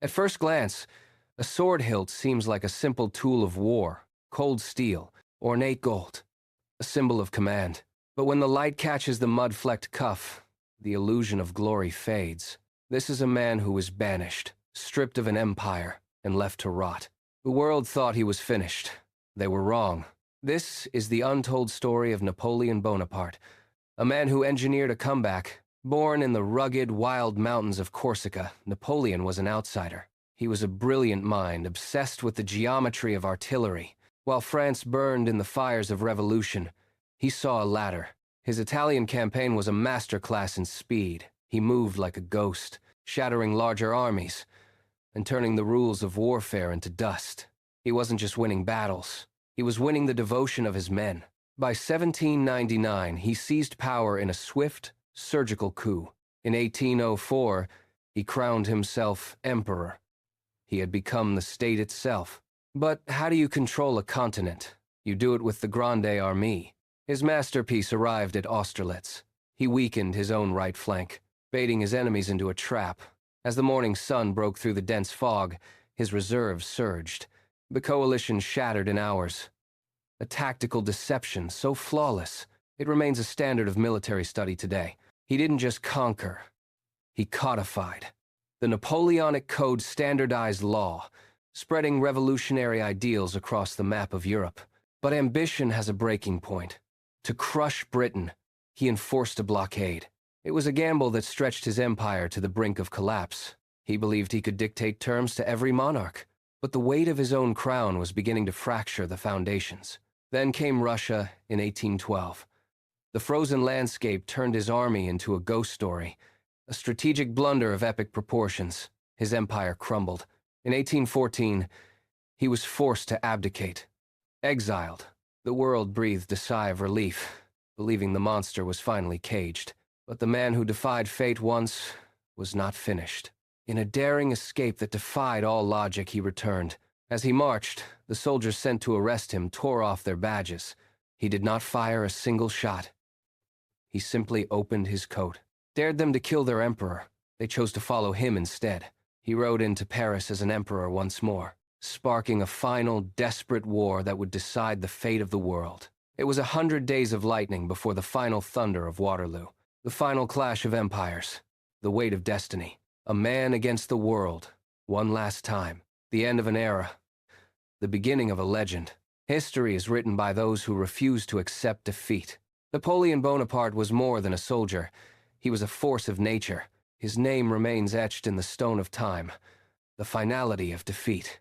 At first glance, a sword hilt seems like a simple tool of war, cold steel, ornate gold, a symbol of command. But when the light catches the mud-flecked cuff, the illusion of glory fades. This is a man who was banished, stripped of an empire, and left to rot. The world thought he was finished. They were wrong. This is the untold story of Napoleon Bonaparte, a man who engineered a comeback. Born in the rugged, wild mountains of Corsica, Napoleon was an outsider. He was a brilliant mind, obsessed with the geometry of artillery. While France burned in the fires of revolution, he saw a ladder. His Italian campaign was a masterclass in speed. He moved like a ghost, shattering larger armies and turning the rules of warfare into dust. He wasn't just winning battles. He was winning the devotion of his men. By 1799, he seized power in a swift, surgical coup. In 1804, he crowned himself emperor. He had become the state itself. But how do you control a continent? You do it with the Grande Armée. His masterpiece arrived at Austerlitz. He weakened his own right flank, baiting his enemies into a trap. As the morning sun broke through the dense fog, his reserves surged. The coalition shattered in hours. A tactical deception so flawless, it remains a standard of military study today. He didn't just conquer, he codified. The Napoleonic Code standardized law, spreading revolutionary ideals across the map of Europe. But ambition has a breaking point. To crush Britain, he enforced a blockade. It was a gamble that stretched his empire to the brink of collapse. He believed he could dictate terms to every monarch, but the weight of his own crown was beginning to fracture the foundations. Then came Russia in 1812. The frozen landscape turned his army into a ghost story, a strategic blunder of epic proportions. His empire crumbled. In 1814, he was forced to abdicate. Exiled, the world breathed a sigh of relief, believing the monster was finally caged. But the man who defied fate once was not finished. In a daring escape that defied all logic, he returned. As he marched, the soldiers sent to arrest him tore off their badges. He did not fire a single shot. He simply opened his coat, dared them to kill their emperor. They chose to follow him instead. He rode into Paris as an emperor once more, sparking a final, desperate war that would decide the fate of the world. It was 100 days of lightning before the final thunder of Waterloo, the final clash of empires, the weight of destiny. A man against the world, one last time. The end of an era, the beginning of a legend. History is written by those who refuse to accept defeat. Napoleon Bonaparte was more than a soldier. He was a force of nature. His name remains etched in the stone of time, the finality of defeat.